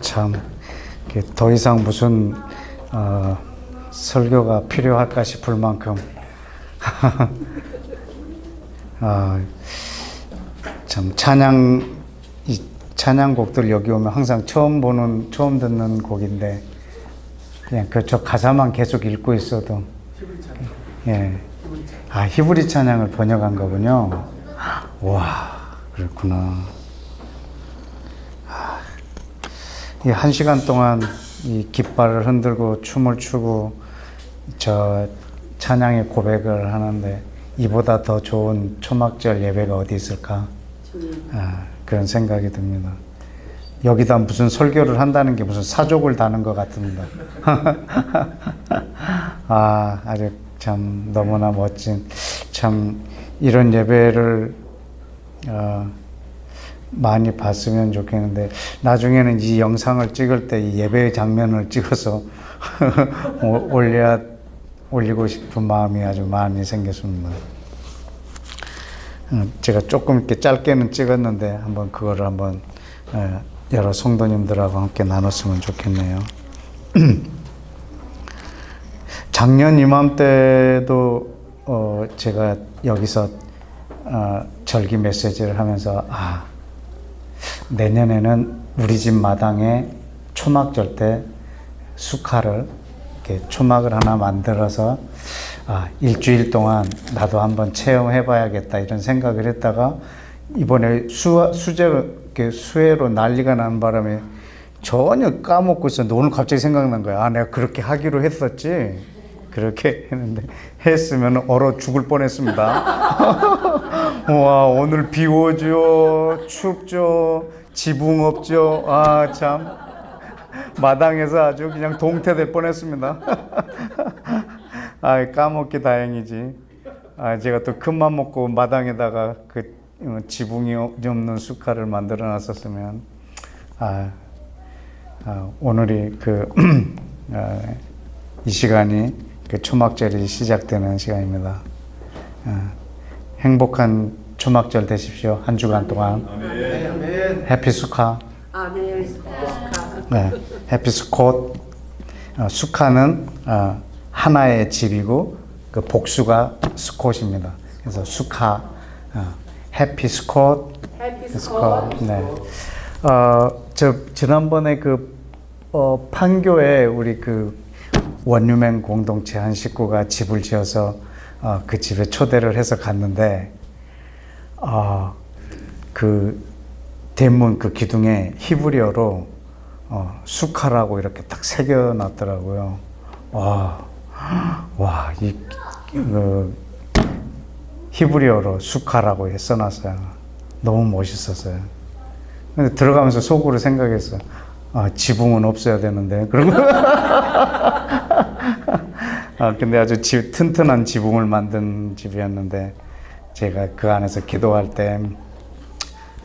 참, 더 이상 무슨 설교가 필요할까 싶을 만큼 참 이 찬양곡들 여기 오면 항상 처음 듣는 곡인데 그냥 저 가사만 계속 읽고 있어도 예, 히브리 찬양을 번역한 거군요. 와, 그렇구나. 이 1시간 동안 이 깃발을 흔들고 춤을 추고 저 찬양의 고백을 하는데 이보다 더 좋은 초막절 예배가 어디 있을까? 그런 생각이 듭니다. 여기다 무슨 설교를 한다는 게 무슨 사족을 다는 것 같습니다. 아주 참 너무나 멋진 참 이런 예배를 많이 봤으면 좋겠는데 나중에는 이 영상을 찍을 때 이 예배 장면을 찍어서 올리고 싶은 마음이 아주 많이 생겼습니다. 제가 조금 이렇게 짧게는 찍었는데 그거를 여러 성도님들하고 함께 나눴으면 좋겠네요. 작년 이맘때도 제가 여기서 절기 메시지를 하면서 내년에는 우리 집 마당에 초막절 때 수카를 이렇게 초막을 하나 만들어서 일주일 동안 나도 한번 체험해 봐야겠다 이런 생각을 했다가 이번에 수해로 난리가 나는 바람에 전혀 까먹고 있었는데 오늘 갑자기 생각난 거야. 내가 그렇게 하기로 했었지. 그렇게 했는데 했으면 얼어 죽을 뻔했습니다. 와, 오늘 비 오죠, 춥죠, 지붕 없죠. 참 마당에서 아주 그냥 동태될 뻔했습니다. 까먹기 다행이지. 제가 또 큰맘 먹고 마당에다가 그 지붕이 없는 수카를 만들어 놨었으면 오늘이 이 시간이 초막절이 시작되는 시간입니다. 행복한 초막절 되십시오. 한 주간 동안. 아멘. 해피 수카. 아멘. 수카. 네, 해피 수콧. 수카는 하나의 집이고 그 복수가 스콧입니다. 그래서 수카, 해피 스콧. 해피 수카. 네. 지난번에 판교에 우리 원유맹 공동체 한 식구가 집을 지어서 그 집에 초대를 해서 갔는데 그 대문 기둥에 히브리어로 수카라고 이렇게 딱 새겨놨더라고요. 히브리어로 수카라고 써놨어요. 너무 멋있었어요. 근데 들어가면서 속으로 생각했어요. 지붕은 없어야 되는데. 그러고. 근데 아주 튼튼한 지붕을 만든 집이었는데, 제가 그 안에서 기도할 때,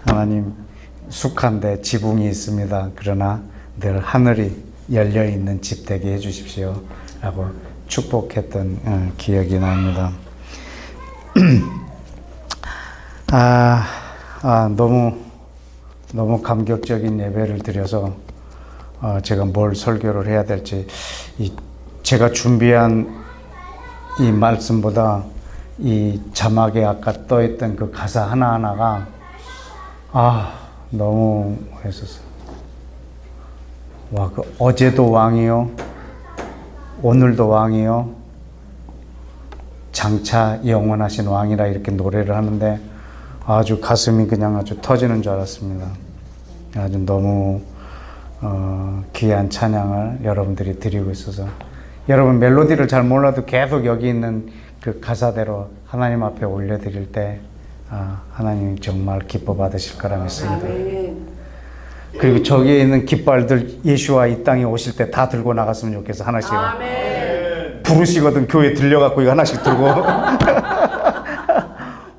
하나님, 숙한데 지붕이 있습니다. 그러나 늘 하늘이 열려있는 집 되게 해주십시오. 라고 축복했던 기억이 납니다. 너무 감격적인 예배를 드려서 제가 뭘 설교를 해야 될지 제가 준비한 이 말씀보다 이 자막에 아까 떠있던 그 가사 하나하나가 너무 멋있었어요. 어제도 왕이요, 오늘도 왕이요, 장차 영원하신 왕이라 이렇게 노래를 하는데 아주 가슴이 그냥 아주 터지는 줄 알았습니다. 아주 너무 귀한 찬양을 여러분들이 드리고 있어서 여러분 멜로디를 잘 몰라도 계속 여기 있는 그 가사대로 하나님 앞에 올려드릴 때 하나님 정말 기뻐 받으실 거라 믿습니다. 그리고 저기에 있는 깃발들 예수와 이 땅에 오실 때 다 들고 나갔으면 좋겠어. 하나씩. 아멘. 부르시거든 교회 들려갖고 이거 하나씩 들고.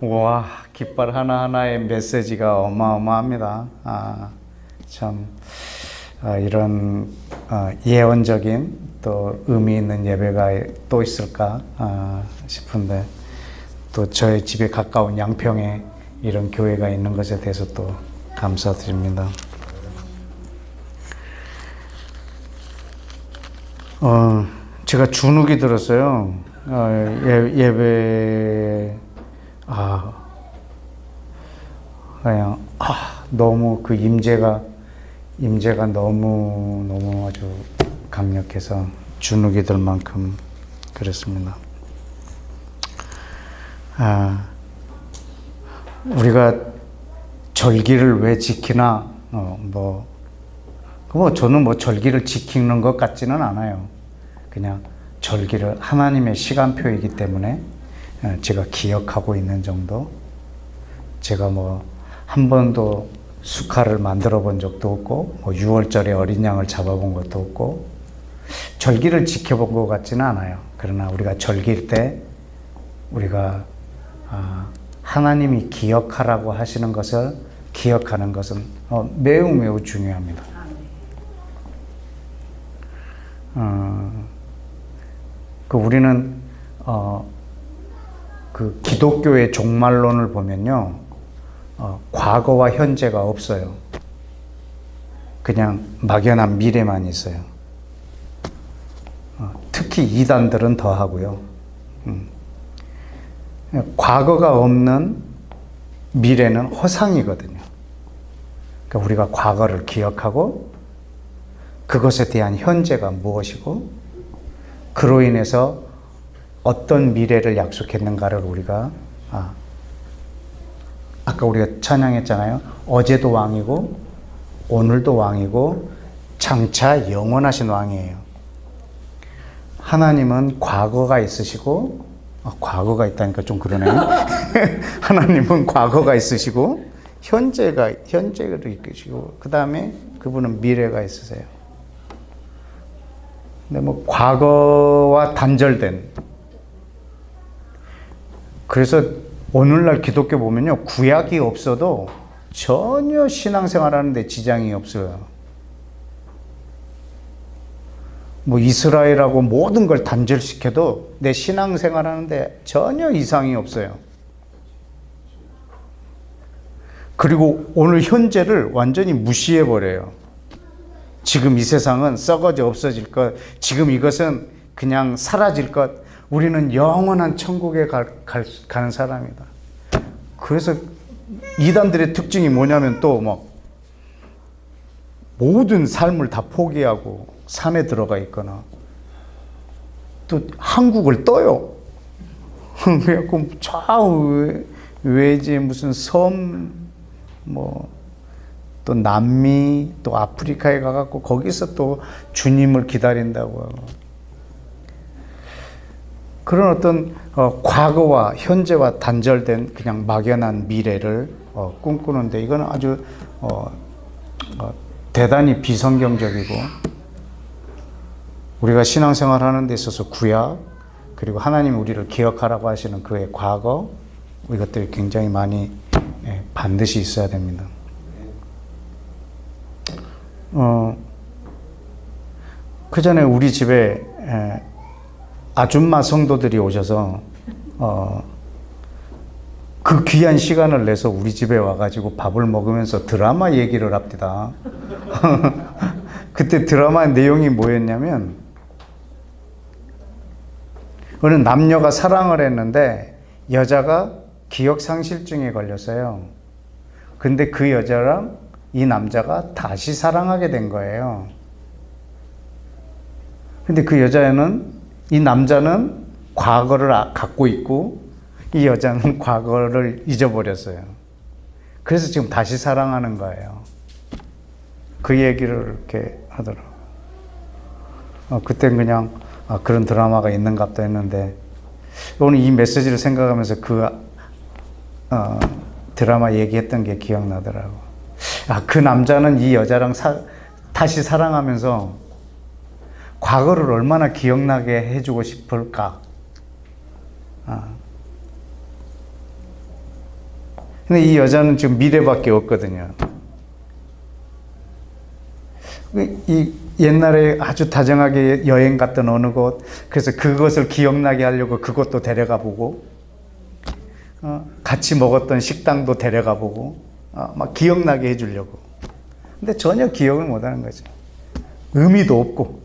와, 깃발 하나하나의 메시지가 어마어마합니다. 참 이런 예언적인 또 의미 있는 예배가 또 있을까 싶은데 또 저희 집에 가까운 양평에 이런 교회가 있는 것에 대해서 또 감사드립니다. 제가 주눅이 들었어요. 예배, 그냥, 너무 그 임재가 너무 아주 강력해서 주눅이 들 만큼 그랬습니다. 우리가 절기를 왜 지키나, 저는 절기를 지키는 것 같지는 않아요. 그냥 절기를 하나님의 시간표이기 때문에 제가 기억하고 있는 정도. 제가 한 번도 수카를 만들어 본 적도 없고, 6월절에 어린 양을 잡아본 것도 없고, 절기를 지켜본 것 같지는 않아요. 그러나 우리가 절기일 때 우리가 하나님이 기억하라고 하시는 것을 기억하는 것은 매우 매우 중요합니다. 우리는 그 기독교의 종말론을 보면요, 과거와 현재가 없어요. 그냥 막연한 미래만 있어요. 특히 이단들은 더 하고요. 과거가 없는 미래는 허상이거든요. 그러니까 우리가 과거를 기억하고 그것에 대한 현재가 무엇이고 그로 인해서 어떤 미래를 약속했는가를 우리가 아까 우리가 찬양했잖아요. 어제도 왕이고 오늘도 왕이고 장차 영원하신 왕이에요. 하나님은 과거가 있으시고 과거가 있다니까 좀 그러네요. 하나님은 과거가 있으시고 현재를 이끄시고 그 다음에 그분은 미래가 있으세요. 근데 과거와 단절된, 그래서 오늘날 기독교 보면요, 구약이 없어도 전혀 신앙생활 하는데 지장이 없어요. 이스라엘하고 모든 걸 단절시켜도 내 신앙생활 하는데 전혀 이상이 없어요. 그리고 오늘 현재를 완전히 무시해버려요. 지금 이 세상은 썩어져 없어질 것, 지금 이것은 그냥 사라질 것, 우리는 영원한 천국에 가는 사람이다. 그래서 이단들의 특징이 뭐냐면 또 모든 삶을 다 포기하고 산에 들어가 있거나 또 한국을 떠요. 그래갖고 저 외지에 무슨 섬, 또 남미, 또 아프리카에 가갖고 거기서 또 주님을 기다린다고 하고. 그런 어떤 과거와 현재와 단절된 그냥 막연한 미래를 꿈꾸는데 이건 아주 대단히 비성경적이고, 우리가 신앙생활 하는 데 있어서 구약, 그리고 하나님이 우리를 기억하라고 하시는 그의 과거, 이것들이 굉장히 많이 반드시 있어야 됩니다. 그 전에 우리 집에 아줌마 성도들이 오셔서 그 귀한 시간을 내서 우리 집에 와가지고 밥을 먹으면서 드라마 얘기를 합니다. 그때 드라마 내용이 뭐였냐면, 어느 남녀가 사랑을 했는데 여자가 기억상실증에 걸렸어요. 근데 그 여자랑 이 남자가 다시 사랑하게 된 거예요. 근데 그 여자는, 이 남자는 과거를 갖고 있고 이 여자는 과거를 잊어버렸어요. 그래서 지금 다시 사랑하는 거예요. 그 얘기를 이렇게 하더라고요. 그땐 그냥 그런 드라마가 있는갑다 했는데, 오늘 이 메시지를 생각하면서 그 드라마 얘기했던 게 기억나더라고요. 그 남자는 이 여자랑 다시 사랑하면서 과거를 얼마나 기억나게 해주고 싶을까. 근데 이 여자는 지금 미래밖에 없거든요. 이 옛날에 아주 다정하게 여행 갔던 어느 곳, 그래서 그것을 기억나게 하려고 그것도 데려가 보고, 같이 먹었던 식당도 데려가 보고, 막 기억나게 해주려고. 근데 전혀 기억을 못 하는 거죠. 의미도 없고.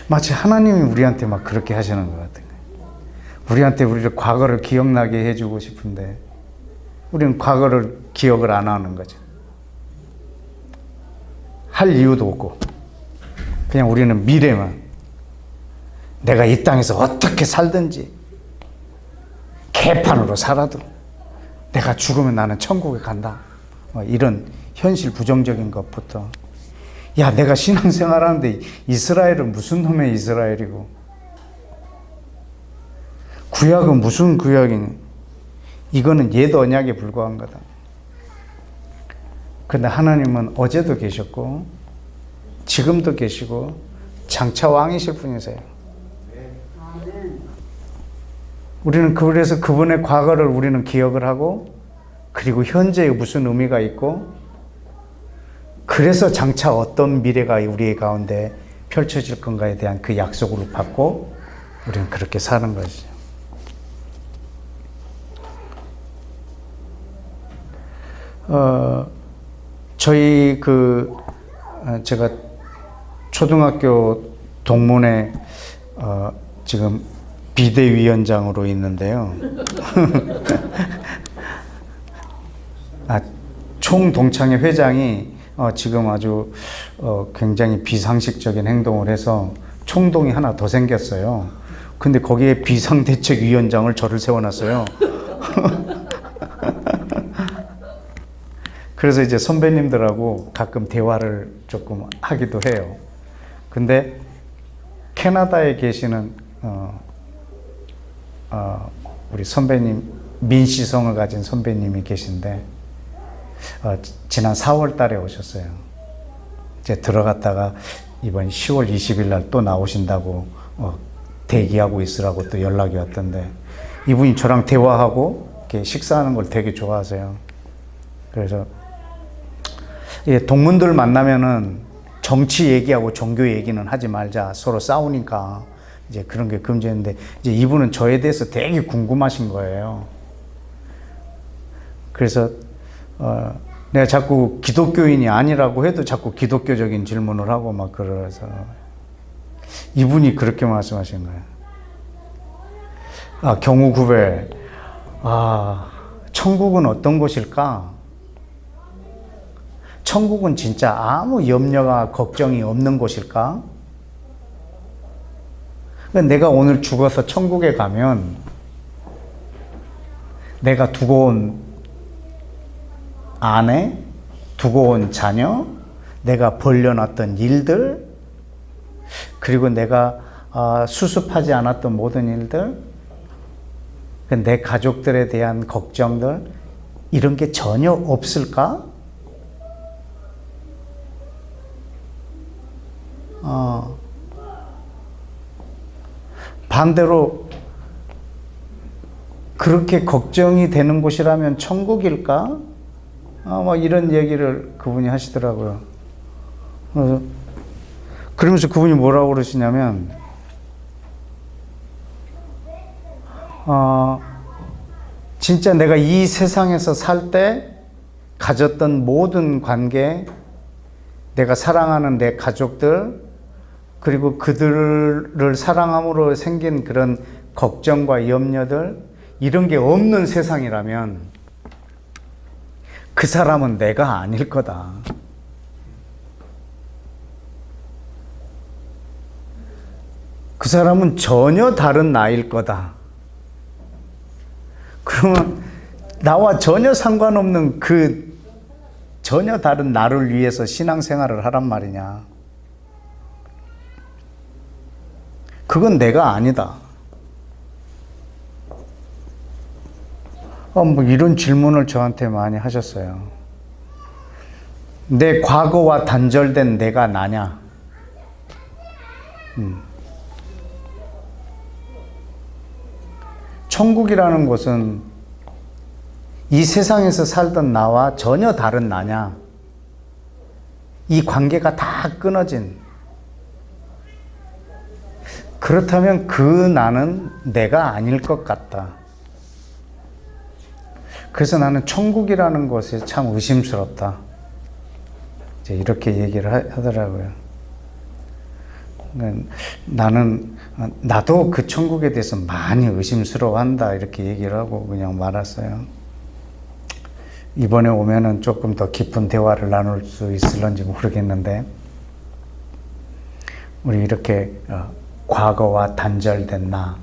마치 하나님이 우리한테 막 그렇게 하시는 것 같은 거예요. 우리한테 우리를 과거를 기억나게 해주고 싶은데 우리는 과거를 기억을 안 하는 거죠. 할 이유도 없고 그냥 우리는 미래만, 내가 이 땅에서 어떻게 살든지 개판으로 살아도 내가 죽으면 나는 천국에 간다, 이런 현실 부정적인 것부터, 야 내가 신앙생활하는데 이스라엘은 무슨 놈의 이스라엘이고 구약은 무슨 구약이니, 이거는 옛 언약에 불과한 거다. 근데 하나님은 어제도 계셨고 지금도 계시고 장차 왕이실 분이세요. 우리는 그래서 그분의 과거를 우리는 기억을 하고, 그리고 현재에 무슨 의미가 있고, 그래서 장차 어떤 미래가 우리의 가운데 펼쳐질 건가에 대한 그 약속을 받고 우리는 그렇게 사는 것이죠. 저희 제가 초등학교 동문회 지금 비대위원장으로 있는데요. 총동창회 회장이 지금 아주 굉장히 비상식적인 행동을 해서 총동이 하나 더 생겼어요. 근데 거기에 비상대책위원장을 저를 세워놨어요. 그래서 이제 선배님들하고 가끔 대화를 조금 하기도 해요. 근데 캐나다에 계시는 우리 선배님, 민시성을 가진 선배님이 계신데 지난 4월 달에 오셨어요. 이제 들어갔다가 이번 10월 20일 날 또 나오신다고 대기하고 있으라고 또 연락이 왔던데, 이분이 저랑 대화하고 이렇게 식사하는 걸 되게 좋아하세요. 그래서 동문들 만나면은 정치 얘기하고 종교 얘기는 하지 말자, 서로 싸우니까 이제 그런 게 금지했는데, 이제 이분은 저에 대해서 되게 궁금하신 거예요. 그래서 내가 자꾸 기독교인이 아니라고 해도 자꾸 기독교적인 질문을 하고 막 그래서 이분이 그렇게 말씀하신 거예요. 경우구배, 천국은 어떤 곳일까? 천국은 진짜 아무 염려가 걱정이 없는 곳일까? 내가 오늘 죽어서 천국에 가면 내가 두고 온 아내, 두고 온 자녀, 내가 벌려놨던 일들, 그리고 내가 수습하지 않았던 모든 일들, 내 가족들에 대한 걱정들, 이런 게 전혀 없을까? 반대로 그렇게 걱정이 되는 곳이라면 천국일까? 막 이런 얘기를 그분이 하시더라고요. 그러면서 그분이 뭐라고 그러시냐면, 진짜 내가 이 세상에서 살 때 가졌던 모든 관계, 내가 사랑하는 내 가족들, 그리고 그들을 사랑함으로 생긴 그런 걱정과 염려들, 이런 게 없는 세상이라면 그 사람은 내가 아닐 거다. 그 사람은 전혀 다른 나일 거다. 그러면 나와 전혀 상관없는 그 전혀 다른 나를 위해서 신앙생활을 하란 말이냐. 그건 내가 아니다. 뭐 이런 질문을 저한테 많이 하셨어요. 내 과거와 단절된 내가 나냐? 천국이라는 곳은 이 세상에서 살던 나와 전혀 다른 나냐? 이 관계가 다 끊어진, 그렇다면 그 나는 내가 아닐 것 같다. 그래서 나는 천국이라는 것이 참 의심스럽다. 이제 이렇게 얘기를 하더라고요. 나는 나도 그 천국에 대해서 많이 의심스러워한다 이렇게 얘기를 하고 그냥 말았어요. 이번에 오면은 조금 더 깊은 대화를 나눌 수 있을런지 모르겠는데 우리 이렇게 과거와 단절된 나,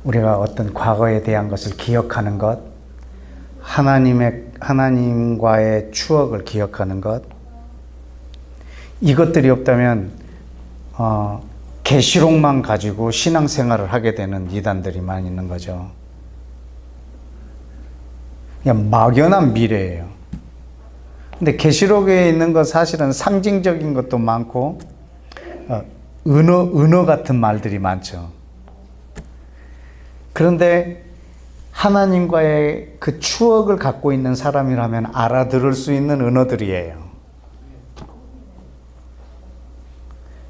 우리가 어떤 과거에 대한 것을 기억하는 것, 하나님과의 추억을 기억하는 것, 이것들이 없다면 계시록만 가지고 신앙생활을 하게 되는 이단들이 많이 있는 거죠. 그냥 막연한 미래예요. 근데 계시록에 있는 것 사실은 상징적인 것도 많고 은어 같은 말들이 많죠. 그런데 하나님과의 그 추억을 갖고 있는 사람이라면 알아들을 수 있는 언어들이에요.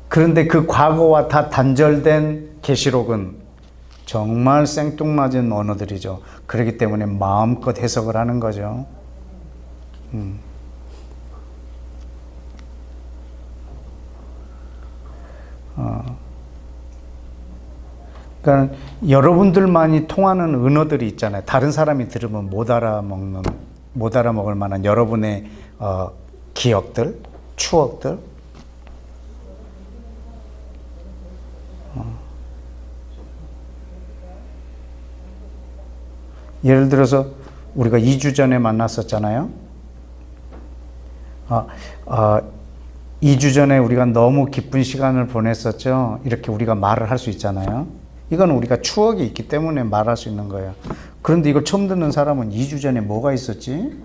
그런데 그 과거와 다 단절된 계시록은 정말 생뚱맞은 언어들이죠. 그렇기 때문에 마음껏 해석을 하는 거죠. 그러니까 여러분들만이 통하는 언어들이 있잖아요. 다른 사람이 들으면 못 알아먹을 만한 여러분의 기억들, 추억들. 예를 들어서 우리가 2주 전에 만났었잖아요. 2주 전에 우리가 너무 기쁜 시간을 보냈었죠. 이렇게 우리가 말을 할 수 있잖아요. 이건 우리가 추억이 있기 때문에 말할 수 있는 거예요. 그런데 이걸 처음 듣는 사람은 2주 전에 뭐가 있었지?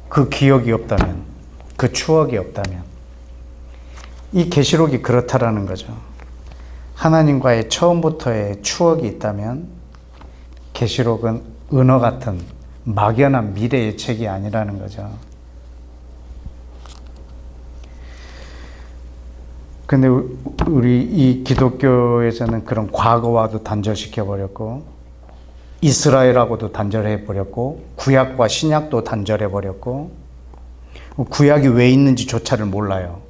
그 기억이 없다면, 그 추억이 없다면, 이 계시록이 그렇다라는 거죠. 하나님과의 처음부터의 추억이 있다면 계시록은 은어 같은 막연한 미래의 책이 아니라는 거죠. 근데 우리 이 기독교에서는 그런 과거와도 단절시켜 버렸고 이스라엘하고도 단절해 버렸고 구약과 신약도 단절해 버렸고 구약이 왜 있는지조차를 몰라요.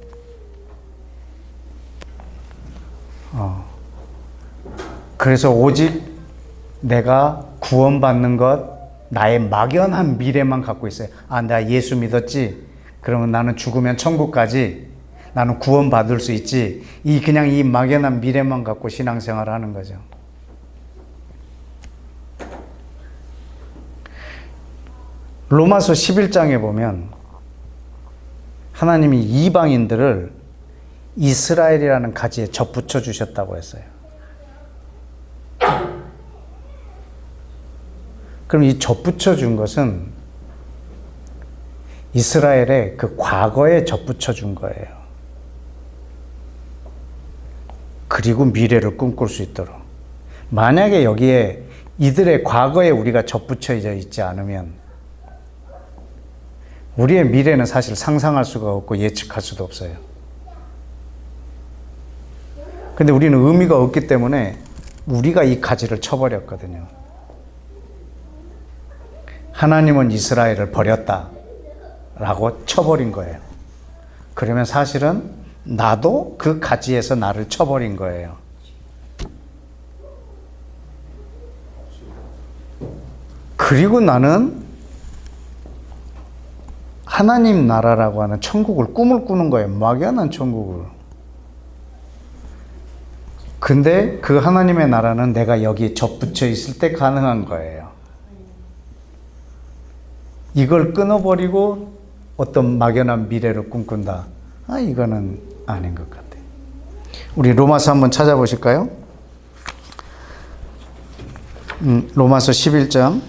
그래서 오직 내가 구원받는 것, 나의 막연한 미래만 갖고 있어요. 나 예수 믿었지? 그러면 나는 죽으면 천국 가지? 나는 구원받을 수 있지? 그냥 이 막연한 미래만 갖고 신앙생활을 하는 거죠. 로마서 11장에 보면 하나님이 이방인들을 이스라엘이라는 가지에 접붙여 주셨다고 했어요. 그럼 이 접붙여 준 것은 이스라엘의 그 과거에 접붙여 준 거예요. 그리고 미래를 꿈꿀 수 있도록. 만약에 여기에 이들의 과거에 우리가 접붙여져 있지 않으면 우리의 미래는 사실 상상할 수가 없고 예측할 수도 없어요. 근데 우리는 의미가 없기 때문에 우리가 이 가지를 쳐버렸거든요. 하나님은 이스라엘을 버렸다 라고 쳐버린 거예요. 그러면 사실은 나도 그 가지에서 나를 쳐버린 거예요. 그리고 나는 하나님 나라라고 하는 천국을 꿈을 꾸는 거예요. 막연한 천국을. 근데 그 하나님의 나라는 내가 여기에 접붙여 있을 때 가능한 거예요. 이걸 끊어버리고 어떤 막연한 미래를 꿈꾼다. 이거는 아닌 것 같아요. 우리 로마서 한번 찾아보실까요? 로마서 11장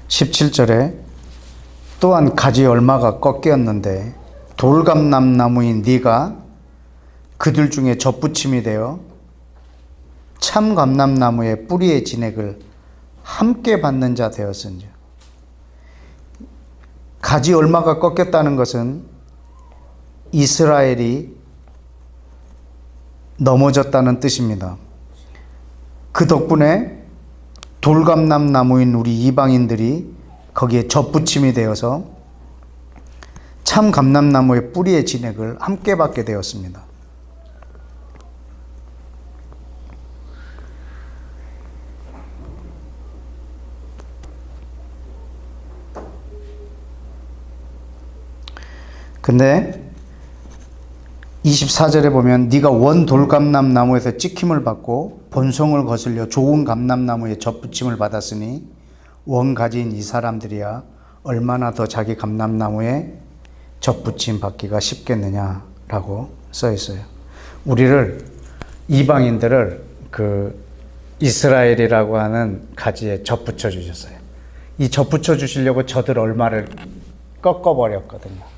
17절에 또한 가지 얼마가 꺾였는데 돌감람나무인 네가 그들 중에 접붙임이 되어 참 감람나무의 뿌리의 진액을 함께 받는 자 되었은지. 가지 얼마가 꺾였다는 것은 이스라엘이 넘어졌다는 뜻입니다. 그 덕분에 돌감람 나무인 우리 이방인들이 거기에 젖붙임이 되어서 참 감람나무의 뿌리의 진액을 함께 받게 되었습니다. 근데 24절에 보면 네가 원 돌감람 나무에서 찍힘을 받고 본성을 거슬려 좋은 감람나무의 젖붙임을 받았으니 원 가지인 이 사람들이야 얼마나 더 자기 감람나무에 젖붙임 받기가 쉽겠느냐라고 써 있어요. 우리를 이방인들을 그 이스라엘이라고 하는 가지에 젖붙여 주셨어요. 이 젖붙여 주시려고 저들 얼마를 꺾어 버렸거든요.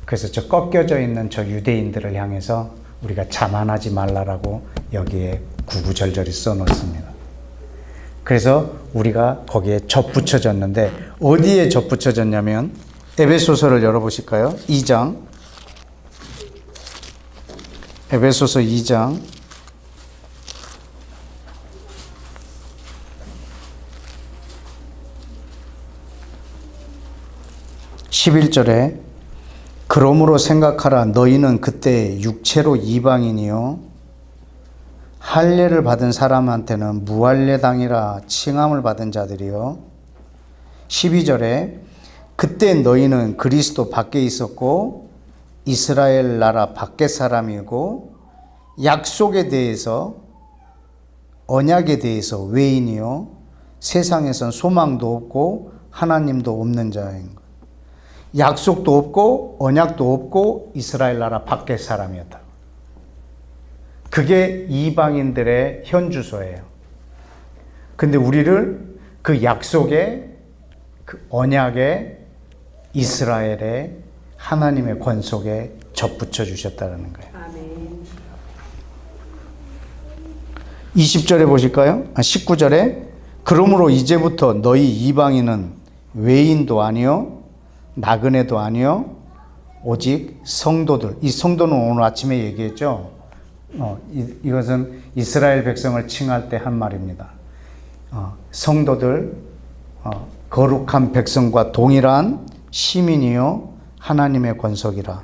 그래서 저 꺾여져 있는 저 유대인들을 향해서 우리가 자만하지 말라라고 여기에 구구절절히 써 놓습니다. 그래서 우리가 거기에 젖붙여졌는데 어디에 젖붙여졌냐면 에베소서를 열어보실까요? 2장 에베소서 2장 11절에 그러므로 생각하라 너희는 그때 육체로 이방인이요 할례를 받은 사람한테는 무할례당이라 칭함을 받은 자들이요 12절에 그때 너희는 그리스도 밖에 있었고 이스라엘 나라 밖의 사람이고 약속에 대해서 언약에 대해서 외인이요 세상에선 소망도 없고 하나님도 없는 자인 것. 약속도 없고 언약도 없고 이스라엘 나라 밖의 사람이었다. 그게 이방인들의 현주소예요. 근데 우리를 그 약속의 그 언약의 이스라엘의 하나님의 권속에 접붙여 주셨다는 거예요. 아멘. 20절에 보실까요? 19절에 그러므로 이제부터 너희 이방인은 외인도 아니요 나그네도 아니요 오직 성도들. 이 성도는 오늘 아침에 얘기했죠. 이것은 이스라엘 백성을 칭할 때 한 말입니다. 성도들 거룩한 백성과 동일한 시민이요 하나님의 권속이라.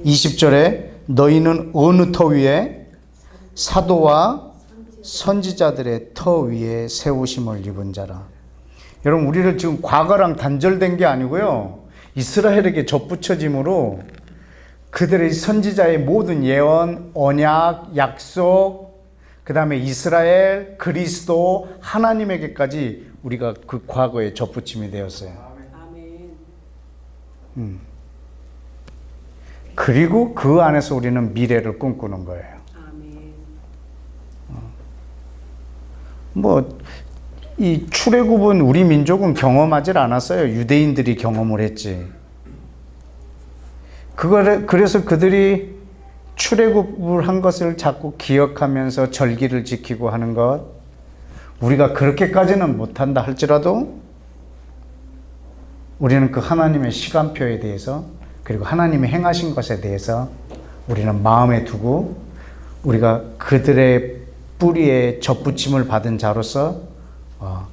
20절에 너희는 어느 터 위에 사도와 선지자들의 터 위에 세우심을 입은 자라. 여러분 우리를 지금 과거랑 단절된 게 아니고요. 이스라엘에게 접붙여짐으로 그들의 선지자의 모든 예언, 언약, 약속, 그 다음에 이스라엘, 그리스도, 하나님에게까지 우리가 그 과거에 접붙임이 되었어요. 아멘. 그리고 그 안에서 우리는 미래를 꿈꾸는 거예요. 아멘. 이 출애굽은 우리 민족은 경험하지 않았어요. 유대인들이 경험을 했지. 그래서 그들이 출애굽을 한 것을 자꾸 기억하면서 절기를 지키고 하는 것, 우리가 그렇게까지는 못한다 할지라도 우리는 그 하나님의 시간표에 대해서 그리고 하나님이 행하신 것에 대해서 우리는 마음에 두고 우리가 그들의 뿌리에 젖붙임을 받은 자로서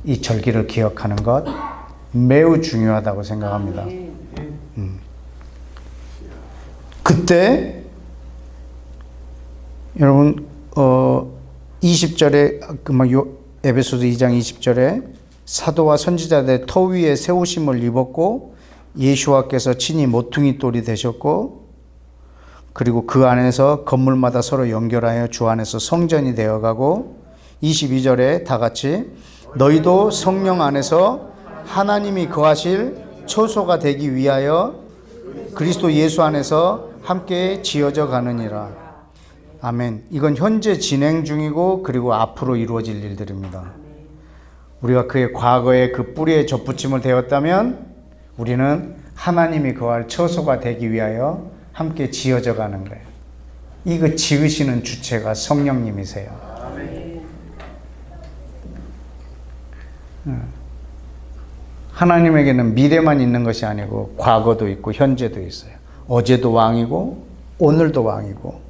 이 절기를 기억하는 것 매우 중요하다고 생각합니다. 그때 여러분 20절에 에베소서 2장 20절에 사도와 선지자들의 터 위에 세우심을 입었고 예수와께서 친히 모퉁이 돌이 되셨고 그리고 그 안에서 건물마다 서로 연결하여 주 안에서 성전이 되어가고 22절에 다 같이 너희도 성령 안에서 하나님이 거하실 처소가 되기 위하여 그리스도 예수 안에서 함께 지어져 가느니라. 아멘. 이건 현재 진행 중이고 그리고 앞으로 이루어질 일들입니다. 우리가 그의 과거에 그 뿌리에 젖붙임을 되었다면 우리는 하나님이 거할 처소가 되기 위하여 함께 지어져 가는 거예요. 이거 지으시는 주체가 성령님이세요. 하나님에게는 미래만 있는 것이 아니고 과거도 있고 현재도 있어요. 어제도 왕이고 오늘도 왕이고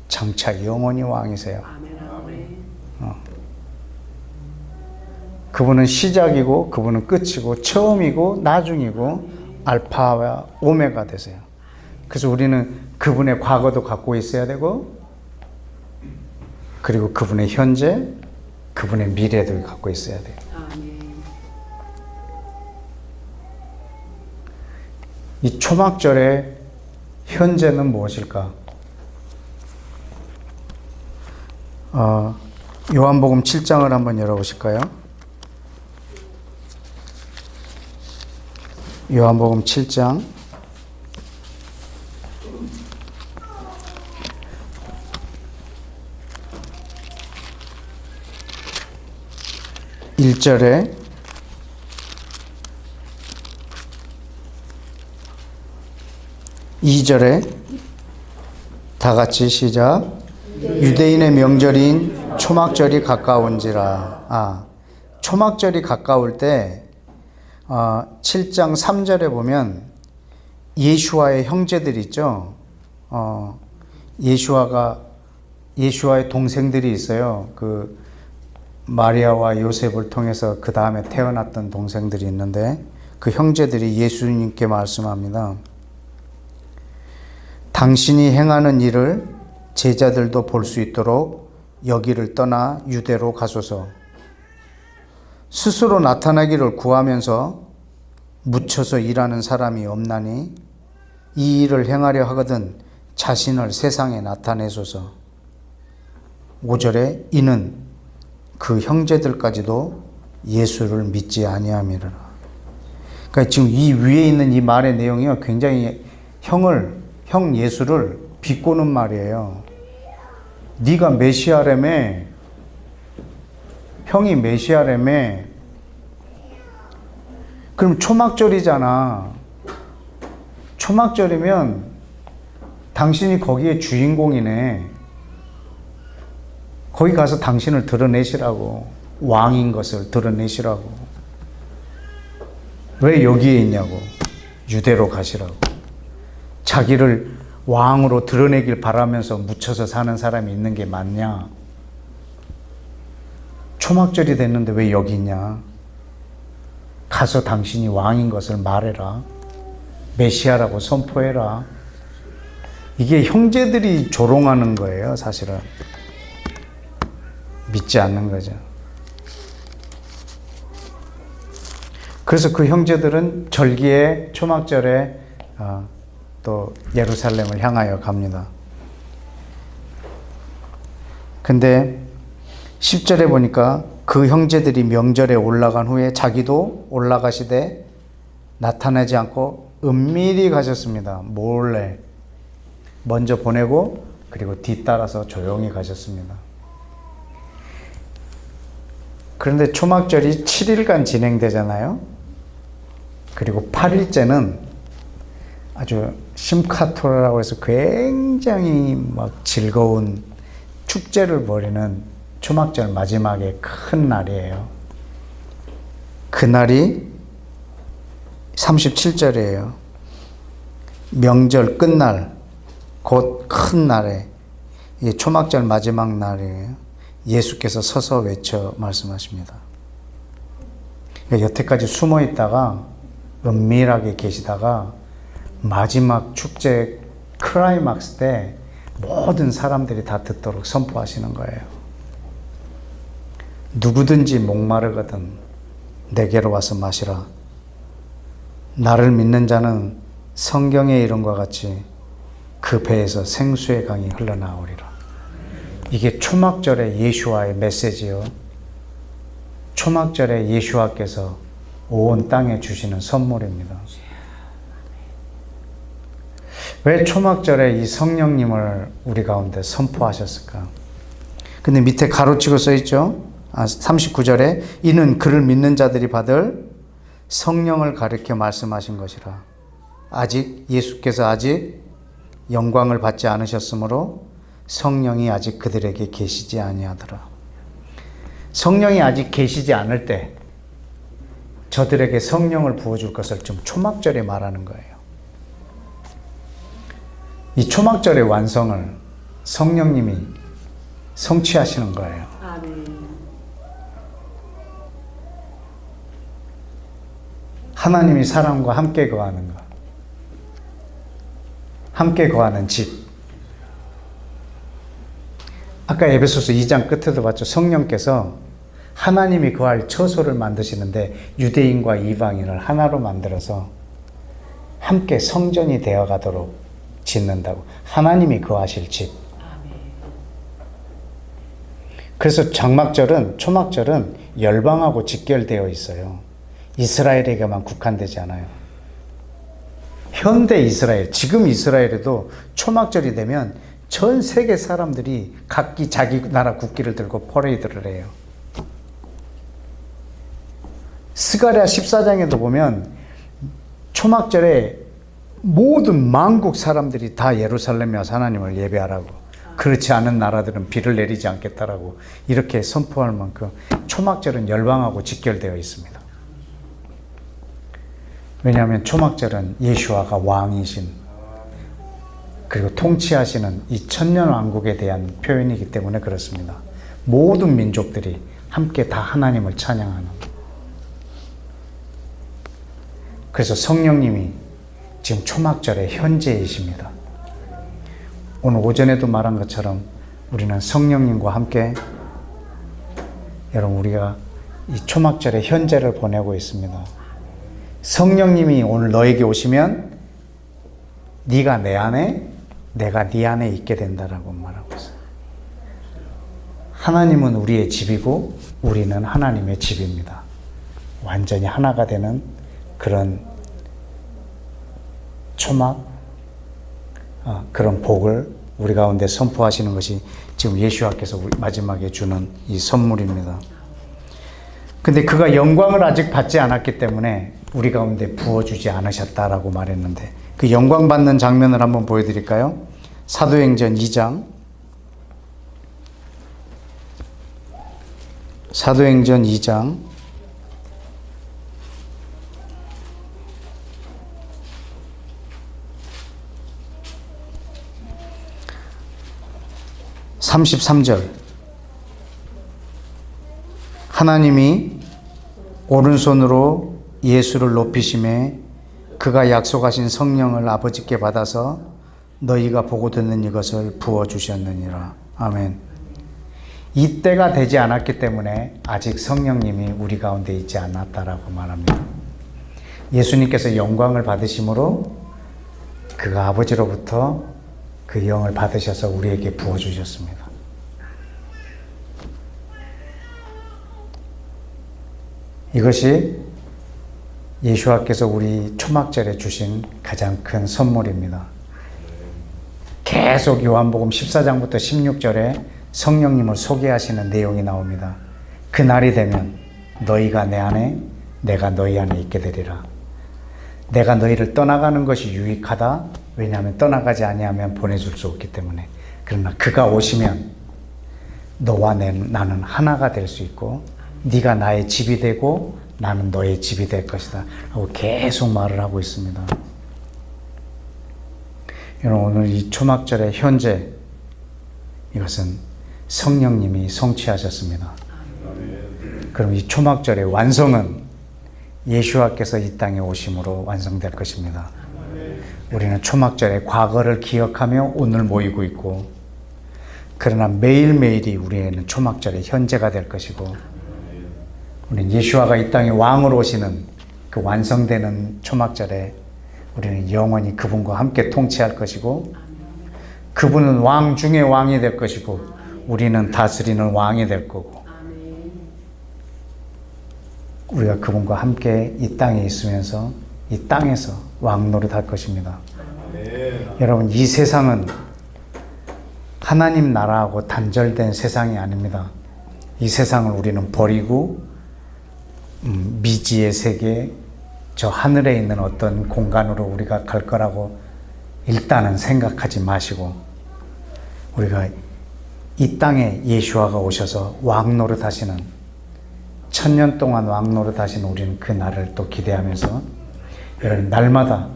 장차 영원히 왕이세요. 아멘, 아멘. 그분은 시작이고 그분은 끝이고 처음이고 나중이고 알파와 오메가 되세요. 그래서 우리는 그분의 과거도 갖고 있어야 되고 그리고 그분의 현재, 그분의 미래도 갖고 있어야 돼요. 아멘. 이 초막절의 현재는 무엇일까? 요한복음 7장을 한번 열어보실까요? 요한복음 7장 1절에 2절에 다 같이 시작. 유대인의 명절인 초막절이 가까운지라. 초막절이 가까울 때 7장 3절에 보면 예수와의 형제들 있죠. 예수와의 동생들이 있어요. 그 마리아와 요셉을 통해서 그 다음에 태어났던 동생들이 있는데 그 형제들이 예수님께 말씀합니다. 당신이 행하는 일을 제자들도 볼 수 있도록 여기를 떠나 유대로 가소서. 스스로 나타나기를 구하면서 묻혀서 일하는 사람이 없나니 이 일을 행하려 하거든 자신을 세상에 나타내소서. 5절에 이는 그 형제들까지도 예수를 믿지 아니함이라. 그러니까 지금 이 위에 있는 이 말의 내용이요, 굉장히 형 예수를 비꼬는 말이에요. 네가 메시아라며, 형이 메시아라며. 그럼 초막절이잖아. 초막절이면 당신이 거기에 주인공이네. 거기 가서 당신을 드러내시라고. 왕인 것을 드러내시라고. 왜 여기에 있냐고. 유대로 가시라고. 자기를 왕으로 드러내길 바라면서 묻혀서 사는 사람이 있는 게 맞냐? 초막절이 됐는데 왜 여기 있냐? 가서 당신이 왕인 것을 말해라. 메시아라고 선포해라. 이게 형제들이 조롱하는 거예요, 사실은. 믿지 않는 거죠. 그래서 그 형제들은 절기에 초막절에 또 예루살렘을 향하여 갑니다. 근데 10절에 보니까 그 형제들이 명절에 올라간 후에 자기도 올라가시되 나타나지 않고 은밀히 가셨습니다. 몰래 먼저 보내고 그리고 뒤따라서 조용히 가셨습니다. 그런데 초막절이 7일간 진행되잖아요. 그리고 8일째는 아주 심카토라고 해서 굉장히 막 즐거운 축제를 벌이는 초막절 마지막에 큰 날이에요. 그날이 37절이에요. 명절 끝날, 곧 큰 날에, 이게 초막절 마지막 날이에요. 예수께서 서서 외쳐 말씀하십니다. 여태까지 숨어 있다가 은밀하게 계시다가 마지막 축제 클라이막스 때 모든 사람들이 다 듣도록 선포하시는 거예요. 누구든지 목마르거든 내게로 와서 마시라. 나를 믿는 자는 성경의 이름과 같이 그 배에서 생수의 강이 흘러나오리라. 이게 초막절의 예수와의 메시지요. 초막절에 예수와께서 온 땅에 주시는 선물입니다. 왜 초막절에 이 성령님을 우리 가운데 선포하셨을까? 근데 밑에 가로치고 써있죠? 39절에 이는 그를 믿는 자들이 받을 성령을 가리켜 말씀하신 것이라. 예수께서 아직 영광을 받지 않으셨으므로 성령이 아직 그들에게 계시지 아니하더라. 성령이 아직 계시지 않을 때 저들에게 성령을 부어줄 것을 좀 초막절에 말하는 거예요. 이 초막절의 완성을 성령님이 성취하시는 거예요. 아멘. 하나님이 사람과 함께 거하는 것. 함께 거하는 집. 아까 에베소서 2장 끝에도 봤죠. 성령께서 하나님이 거할 처소를 만드시는데 유대인과 이방인을 하나로 만들어서 함께 성전이 되어 가도록 짓는다고. 하나님이 거하실 집. 그래서 장막절은, 초막절은 열방하고 직결되어 있어요. 이스라엘에게만 국한되지 않아요. 현대 이스라엘, 지금 이스라엘에도 초막절이 되면 전 세계 사람들이 각기 자기 나라 국기를 들고 퍼레이드를 해요. 스가랴 14장에도 보면 초막절에 모든 만국 사람들이 다 예루살렘에 와서 하나님을 예배하라고, 그렇지 않은 나라들은 비를 내리지 않겠다라고 이렇게 선포할 만큼 초막절은 열방하고 직결되어 있습니다. 왜냐하면 초막절은 예수와가 왕이신, 그리고 통치하시는 이 천년왕국에 대한 표현이기 때문에 그렇습니다. 모든 민족들이 함께 다 하나님을 찬양하는. 그래서 성령님이 지금 초막절의 현재이십니다. 오늘 오전에도 말한 것처럼 우리는 성령님과 함께, 여러분, 우리가 이 초막절의 현재를 보내고 있습니다. 성령님이 오늘 너에게 오시면 네가 내 안에, 내가 네 안에 있게 된다라고 말하고 있어요. 하나님은 우리의 집이고 우리는 하나님의 집입니다. 완전히 하나가 되는 그런 초막, 그런 복을 우리 가운데 선포하시는 것이 지금 예수와께서 우리 마지막에 주는 이 선물입니다. 근데 그가 영광을 아직 받지 않았기 때문에 우리 가운데 부어주지 않으셨다라고 말했는데, 그 영광 받는 장면을 한번 보여드릴까요? 사도행전 2장. 사도행전 2장 33절. 하나님이 오른손으로 예수를 높이심에 그가 약속하신 성령을 아버지께 받아서 너희가 보고 듣는 이것을 부어주셨느니라. 아멘. 이때가 되지 않았기 때문에 아직 성령님이 우리 가운데 있지 않았다라고 말합니다. 예수님께서 영광을 받으심으로 그가 아버지로부터 그 영을 받으셔서 우리에게 부어주셨습니다. 이것이 예수와께서 우리 초막절에 주신 가장 큰 선물입니다. 계속 요한복음 14장부터 16절에 성령님을 소개하시는 내용이 나옵니다. 그 날이 되면 너희가 내 안에, 내가 너희 안에 있게 되리라. 내가 너희를 떠나가는 것이 유익하다. 왜냐하면 떠나가지 아니하면 보내줄 수 없기 때문에. 그러나 그가 오시면 너와 나는 하나가 될 수 있고, 네가 나의 집이 되고 나는 너의 집이 될 것이다 하고 계속 말을 하고 있습니다. 여러분, 오늘 이 초막절의 현재, 이것은 성령님이 성취하셨습니다. 그럼 이 초막절의 완성은 예수와께서 이 땅에 오심으로 완성될 것입니다. 우리는 초막절의 과거를 기억하며 오늘 모이고 있고, 그러나 매일매일이 우리에는 초막절의 현재가 될 것이고, 우리는 예수와가 이 땅에 왕으로 오시는 그 완성되는 초막절에 우리는 영원히 그분과 함께 통치할 것이고, 그분은 왕 중에 왕이 될 것이고 우리는 다스리는 왕이 될 거고, 우리가 그분과 함께 이 땅에 있으면서 이 땅에서 왕 노릇할 것입니다. 여러분, 이 세상은 하나님 나라하고 단절된 세상이 아닙니다. 이 세상을 우리는 버리고 미지의 세계, 저 하늘에 있는 어떤 공간으로 우리가 갈 거라고 일단은 생각하지 마시고, 우리가 이 땅에 예수와가 오셔서 왕 노릇 하시는, 천년 동안 왕 노릇 하시는 우리는 그 날을 또 기대하면서, 여러분, 날마다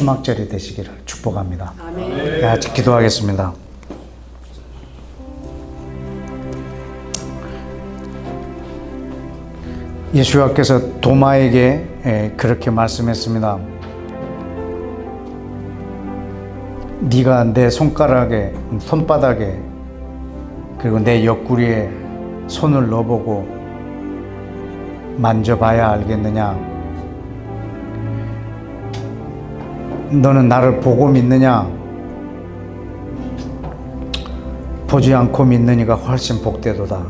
초막절이 되시기를 축복합니다. 아멘. 같이 기도하겠습니다. 예수님께서 도마에게 그렇게 말씀했습니다. 네가 내 손가락에, 손바닥에 그리고 내 옆구리에 손을 넣어보고 만져봐야 알겠느냐? 너는 나를 보고 믿느냐? 보지 않고 믿느니가 훨씬 복되도다.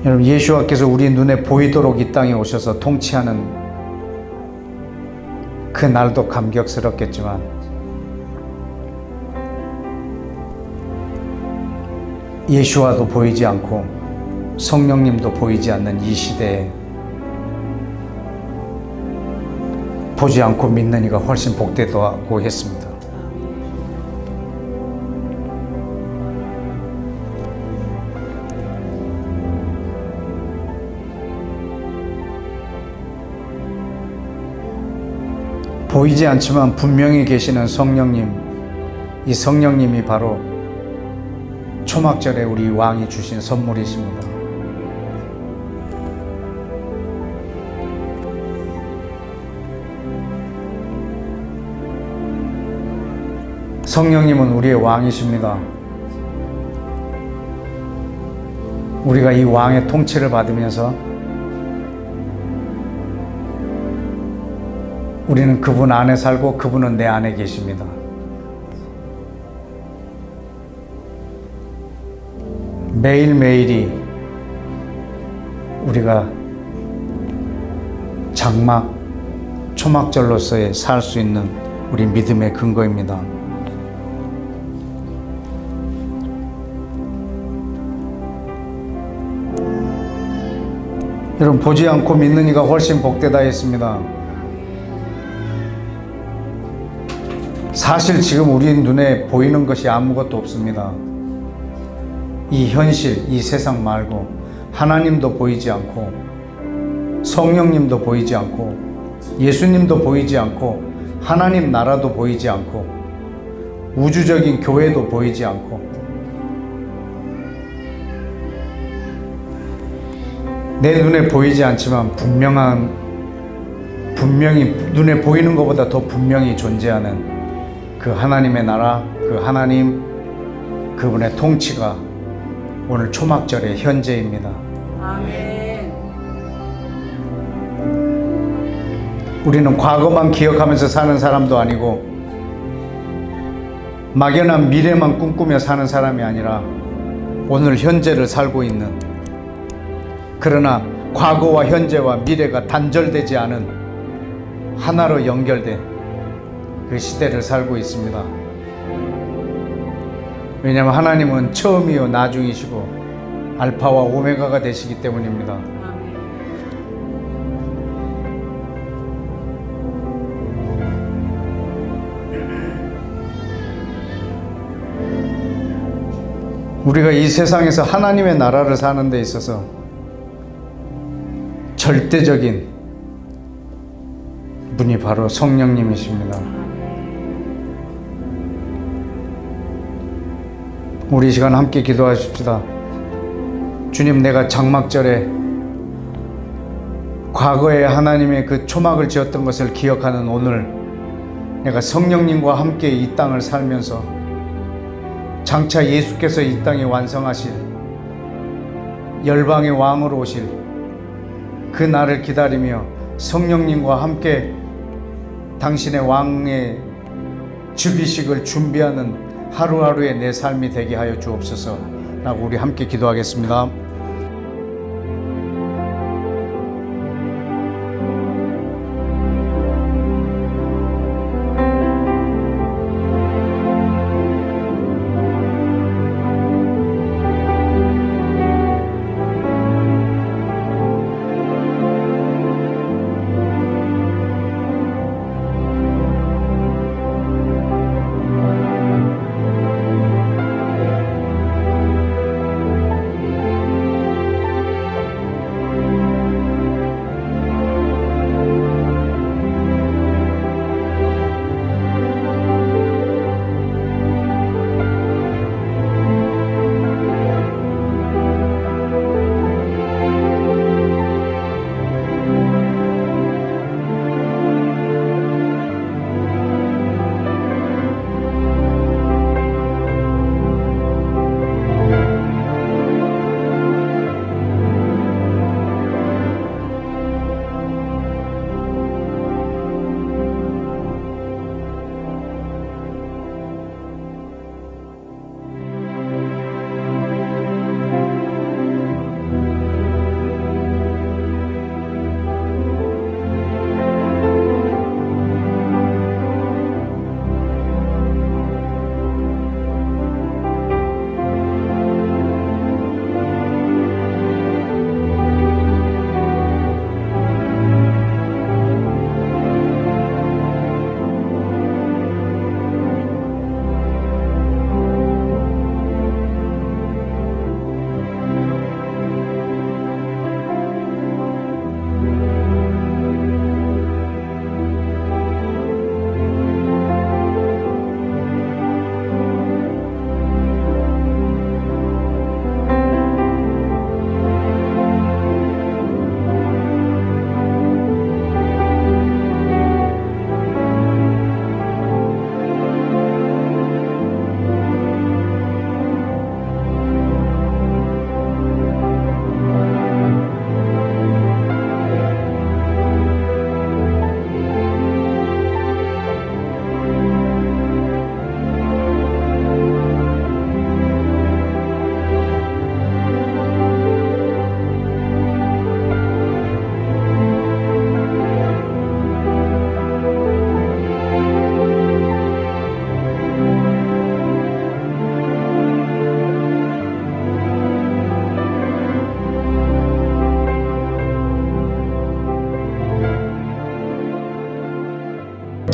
여러분, 예수와께서 우리 눈에 보이도록 이 땅에 오셔서 통치하는 그 날도 감격스럽겠지만 예수와도 보이지 않고 성령님도 보이지 않는 이 시대에 보지 않고 믿는 이가 훨씬 복되다고 했습니다. 보이지 않지만 분명히 계시는 성령님, 이 성령님이 바로 초막절에 우리 왕이 주신 선물이십니다. 성령님은 우리의 왕이십니다. 우리가 이 왕의 통치를 받으면서 우리는 그분 안에 살고 그분은 내 안에 계십니다. 매일매일이 우리가 장막, 초막절로서의 살 수 있는 우리 믿음의 근거입니다. 여러분, 보지 않고 믿는 이가 훨씬 복되다 했습니다. 사실 지금 우리 눈에 보이는 것이 아무것도 없습니다. 이 현실, 이 세상 말고 하나님도 보이지 않고 성령님도 보이지 않고 예수님도 보이지 않고 하나님 나라도 보이지 않고 우주적인 교회도 보이지 않고 내 눈에 보이지 않지만 분명히 눈에 보이는 것보다 더 분명히 존재하는 그 하나님의 나라, 그 하나님, 그분의 통치가 오늘 초막절의 현재입니다. 아멘. 우리는 과거만 기억하면서 사는 사람도 아니고 막연한 미래만 꿈꾸며 사는 사람이 아니라 오늘 현재를 살고 있는, 그러나 과거와 현재와 미래가 단절되지 않은 하나로 연결된 그 시대를 살고 있습니다. 왜냐하면 하나님은 처음이요 나중이시고 알파와 오메가가 되시기 때문입니다. 우리가 이 세상에서 하나님의 나라를 사는 데 있어서 절대적인 분이 바로 성령님이십니다. 우리 이 시간 함께 기도하십시다. 주님, 내가 장막절에 과거에 하나님의 그 초막을 지었던 것을 기억하는 오늘, 내가 성령님과 함께 이 땅을 살면서 장차 예수께서 이 땅에 완성하실 열방의 왕으로 오실 그 날을 기다리며 성령님과 함께 당신의 왕의 즉위식을 준비하는 하루하루의 내 삶이 되게 하여 주옵소서 라고 우리 함께 기도하겠습니다.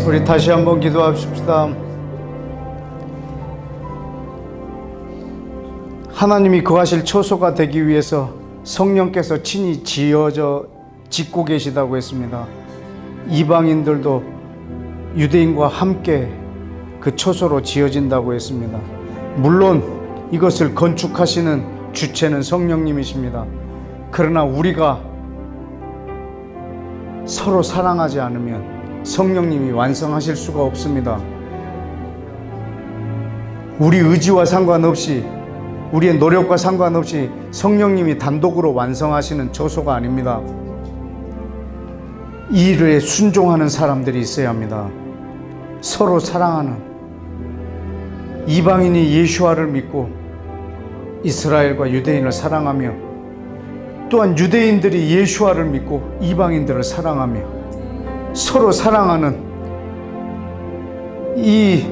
우리 다시 한번 기도합시다. 하나님이 거하실 처소가 되기 위해서 성령께서 친히 짓고 계시다고 했습니다. 이방인들도 유대인과 함께 그 처소로 지어진다고 했습니다. 물론 이것을 건축하시는 주체는 성령님이십니다. 그러나 우리가 서로 사랑하지 않으면 성령님이 완성하실 수가 없습니다. 우리 의지와 상관없이, 우리의 노력과 상관없이 성령님이 단독으로 완성하시는 처소가 아닙니다. 이 일에 순종하는 사람들이 있어야 합니다. 서로 사랑하는, 이방인이 예수와를 믿고 이스라엘과 유대인을 사랑하며, 또한 유대인들이 예수와를 믿고 이방인들을 사랑하며 서로 사랑하는 이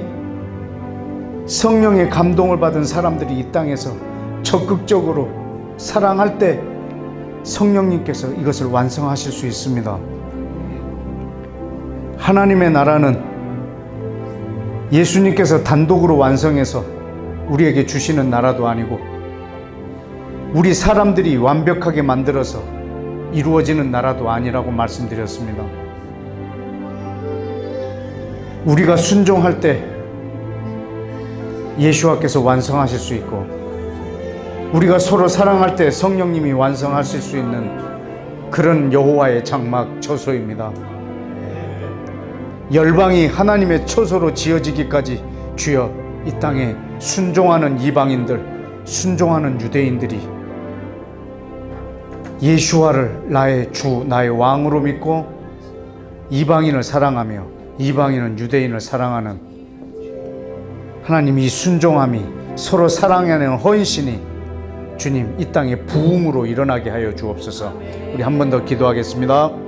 성령의 감동을 받은 사람들이 이 땅에서 적극적으로 사랑할 때 성령님께서 이것을 완성하실 수 있습니다. 하나님의 나라는 예수님께서 단독으로 완성해서 우리에게 주시는 나라도 아니고, 우리 사람들이 완벽하게 만들어서 이루어지는 나라도 아니라고 말씀드렸습니다. 우리가 순종할 때 예수와께서 완성하실 수 있고, 우리가 서로 사랑할 때 성령님이 완성하실 수 있는 그런 여호와의 장막 처소입니다. 열방이 하나님의 처소로 지어지기까지 주여 이 땅에 순종하는 이방인들, 순종하는 유대인들이 예수와를 나의 주, 나의 왕으로 믿고 이방인을 사랑하며 이방인은 유대인을 사랑하는 하나님, 이 순종함이, 서로 사랑하는 헌신이 주님 이 땅에 부흥으로 일어나게 하여 주옵소서. 우리 한 번 더 기도하겠습니다.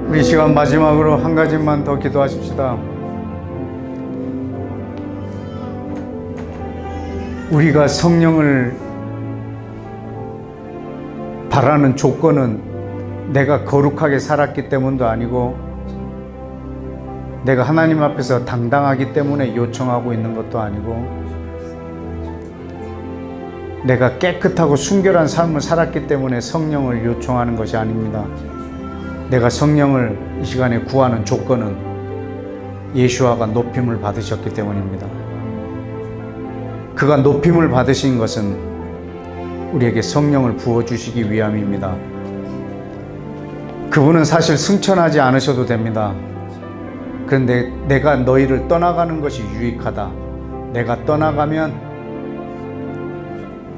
우리 시간 마지막으로 한 가지만 더 기도하십시다. 우리가 성령을 바라는 조건은 내가 거룩하게 살았기 때문도 아니고 내가 하나님 앞에서 당당하기 때문에 요청하고 있는 것도 아니고 내가 깨끗하고 순결한 삶을 살았기 때문에 성령을 요청하는 것이 아닙니다. 내가 성령을 이 시간에 구하는 조건은 예수와가 높임을 받으셨기 때문입니다. 그가 높임을 받으신 것은 우리에게 성령을 부어주시기 위함입니다. 그분은 사실 승천하지 않으셔도 됩니다. 그런데 내가 너희를 떠나가는 것이 유익하다. 내가 떠나가면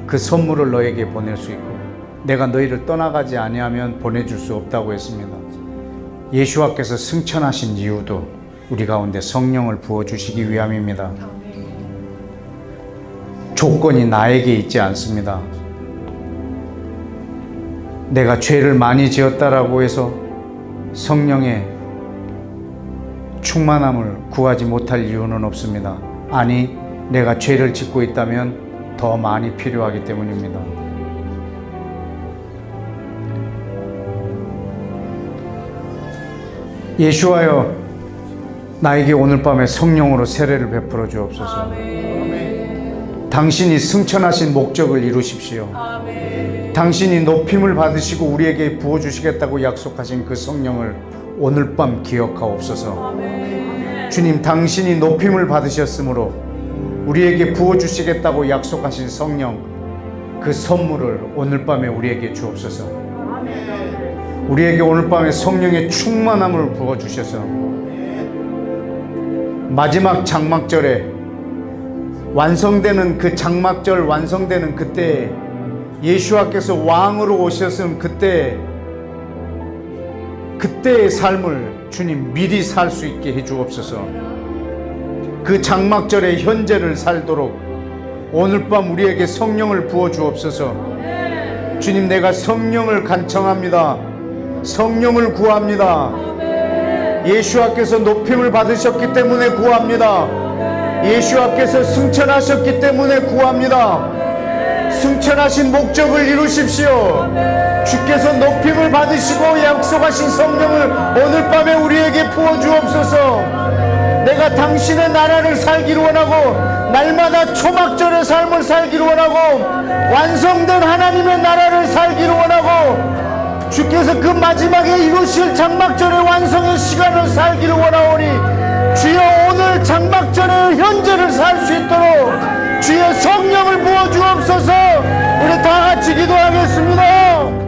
그 선물을 너에게 보낼 수 있고 내가 너희를 떠나가지 아니하면 보내줄 수 없다고 했습니다. 예수와께서 승천하신 이유도 우리 가운데 성령을 부어주시기 위함입니다. 조건이 나에게 있지 않습니다. 내가 죄를 많이 지었다라고 해서 성령의 충만함을 구하지 못할 이유는 없습니다. 아니, 내가 죄를 짓고 있다면 더 많이 필요하기 때문입니다. 예수와여, 나에게 오늘 밤에 성령으로 세례를 베풀어 주옵소서. 아멘. 당신이 승천하신 목적을 이루십시오. 아멘. 당신이 높임을 받으시고 우리에게 부어주시겠다고 약속하신 그 성령을 오늘 밤 기억하옵소서. 아멘. 주님, 당신이 높임을 받으셨으므로 우리에게 부어주시겠다고 약속하신 성령, 그 선물을 오늘 밤에 우리에게 주옵소서. 우리에게 오늘 밤에 성령의 충만함을 부어주셔서 마지막 장막절에 완성되는 그 장막절 완성되는 그때 예수와께서 왕으로 오셨은 그때의 삶을 주님 미리 살 수 있게 해 주옵소서. 그 장막절의 현재를 살도록 오늘 밤 우리에게 성령을 부어 주옵소서. 주님, 내가 성령을 간청합니다. 성령을 구합니다. 예수와께서 높임을 받으셨기 때문에 구합니다. 예수와께서 승천하셨기 때문에 구합니다. 승천하신 목적을 이루십시오. 주께서 높임을 받으시고 약속하신 성령을 오늘 밤에 우리에게 부어 주옵소서. 내가 당신의 나라를 살기를 원하고 날마다 초막절의 삶을 살기를 원하고 완성된 하나님의 나라를 살기를 원하고 주께서 그 마지막에 이루실 장막절의 완성의 시간을 살기를 원하오니 주여, 오늘 장막절의 현재를 살 수 있도록 주의 성령을 부어 주옵소서. 우리 다 같이 기도하겠습니다.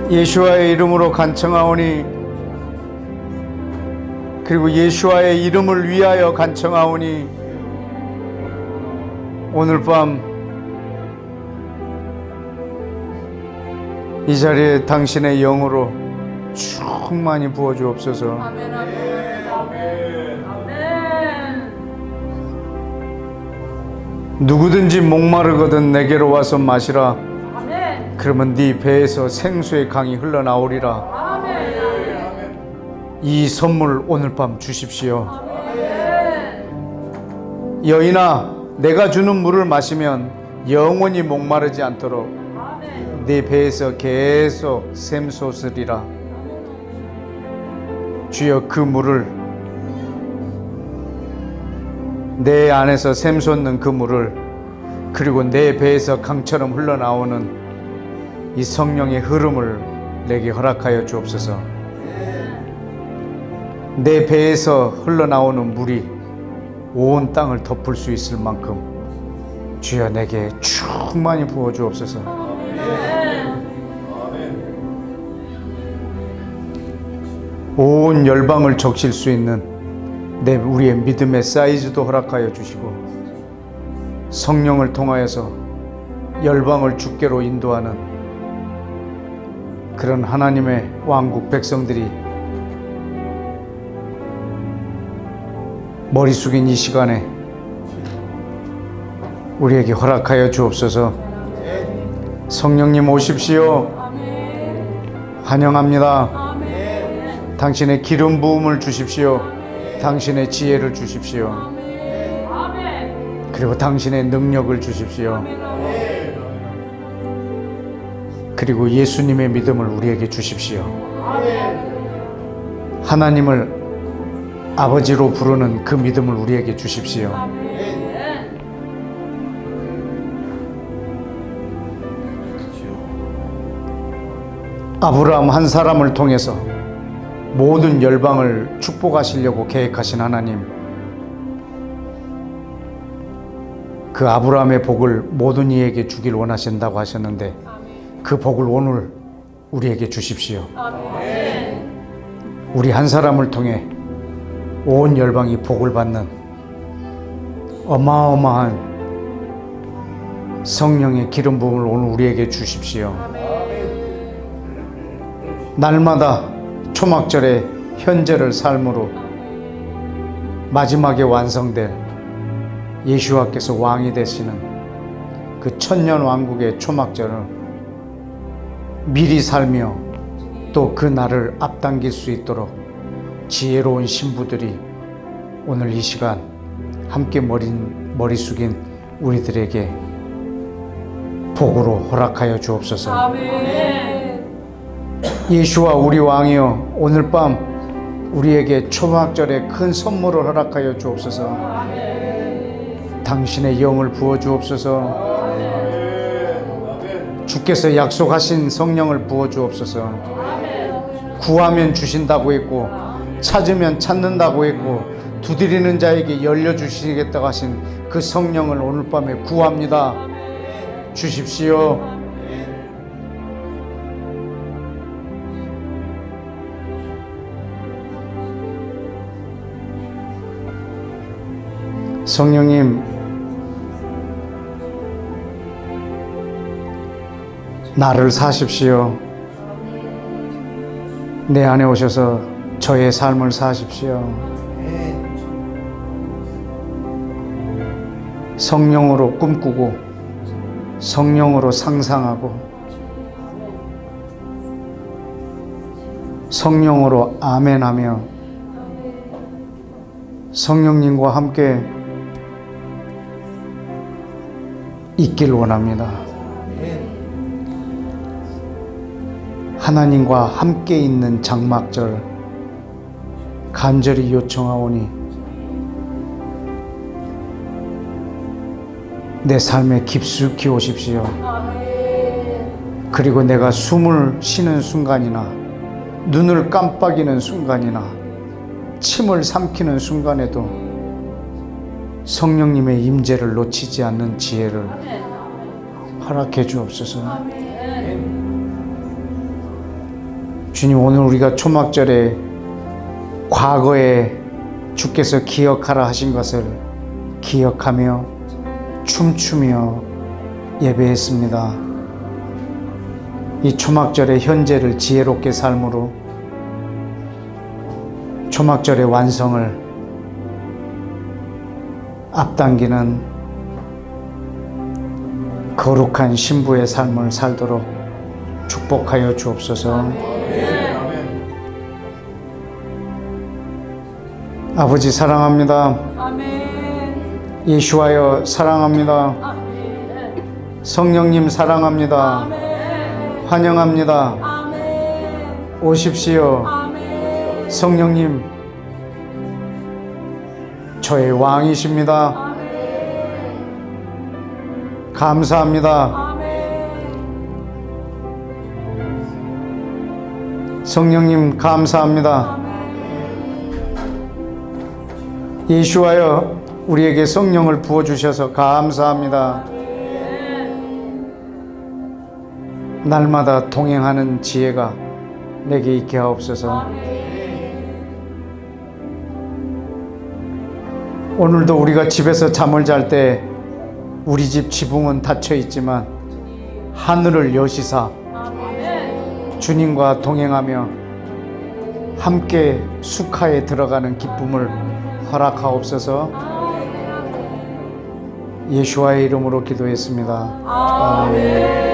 예수와의 이름으로 간청하오니, 그리고 예수와의 이름을 위하여 간청하오니, 오늘 밤 이 자리에 당신의 영으로 충만히 부어주옵소서. 아멘, 아멘, 아멘, 아멘. 누구든지 목마르거든 내게로 와서 마시라. 아멘, 그러면 네 배에서 생수의 강이 흘러나오리라. 아멘, 이 선물 오늘 밤 주십시오. 아멘, 여인아, 내가 주는 물을 마시면 영원히 목마르지 않도록 아멘, 네 배에서 계속 샘솟으리라. 주여, 그 물을, 내 안에서 샘솟는 그 물을, 그리고 내 배에서 강처럼 흘러나오는 이 성령의 흐름을 내게 허락하여 주옵소서. 내 배에서 흘러나오는 물이 온 땅을 덮을 수 있을 만큼 주여 내게 충만히 부어 주옵소서. 온 열방을 적실 수 있는 우리의 믿음의 사이즈도 허락하여 주시고, 성령을 통하여서 열방을 주께로 인도하는 그런 하나님의 왕국 백성들이 머리 숙인 이 시간에 우리에게 허락하여 주옵소서. 성령님 오십시오. 환영합니다. 당신의 기름 부음을 주십시오. 당신의 지혜를 주십시오. 그리고 당신의 능력을 주십시오. 그리고 예수님의 믿음을 우리에게 주십시오. 하나님을 아버지로 부르는 그 믿음을 우리에게 주십시오. 아브라함 한 사람을 통해서 모든 열방을 축복하시려고 계획하신 하나님, 그 아브라함의 복을 모든 이에게 주길 원하신다고 하셨는데, 그 복을 오늘 우리에게 주십시오. 우리 한 사람을 통해 온 열방이 복을 받는 어마어마한 성령의 기름 부음을 오늘 우리에게 주십시오. 날마다 초막절의 현재를 삶으로 마지막에 완성될 예수와께서 왕이 되시는 그 천년 왕국의 초막절을 미리 살며 또 그 날을 앞당길 수 있도록 지혜로운 신부들이 오늘 이 시간 함께 머리 숙인 우리들에게 복으로 허락하여 주옵소서. 아멘. 예수와 우리 왕이여, 오늘 밤 우리에게 초막절에 큰 선물을 허락하여 주옵소서. 당신의 영을 부어 주옵소서. 주께서 약속하신 성령을 부어 주옵소서. 구하면 주신다고 했고, 찾으면 찾는다고 했고, 두드리는 자에게 열려 주시겠다고 하신 그 성령을 오늘 밤에 구합니다. 주십시오. 성령님, 나를 사십시오. 내 안에 오셔서 저의 삶을 사십시오. 성령으로 꿈꾸고 성령으로 상상하고 성령으로 아멘하며 성령님과 함께 있길 원합니다. 하나님과 함께 있는 장막절 간절히 요청하오니 내 삶에 깊숙이 오십시오. 그리고 내가 숨을 쉬는 순간이나 눈을 깜빡이는 순간이나 침을 삼키는 순간에도 성령님의 임재를 놓치지 않는 지혜를 허락해 주옵소서. 주님, 오늘 우리가 초막절에 과거에 주께서 기억하라 하신 것을 기억하며 춤추며 예배했습니다. 이 초막절의 현재를 지혜롭게 삶으로 초막절의 완성을 앞당기는 거룩한 신부의 삶을 살도록 축복하여 주옵소서. 아버지 사랑합니다. 아멘. 예수하여 사랑합니다. 아멘. 성령님 사랑합니다. 아멘. 환영합니다. 아멘. 오십시오. 아멘. 성령님, 저의 왕이십니다. 아멘. 감사합니다. 아멘. 성령님 감사합니다. 아멘. 예수하여 우리에게 성령을 부어주셔서 감사합니다. 날마다 동행하는 지혜가 내게 있게 하옵소서. 오늘도 우리가 집에서 잠을 잘 때 우리 집 지붕은 닫혀 있지만 하늘을 여시사 아멘. 주님과 동행하며 함께 수카에 들어가는 기쁨을 허락하옵소서. 예수와의 이름으로 기도했습니다. 아멘.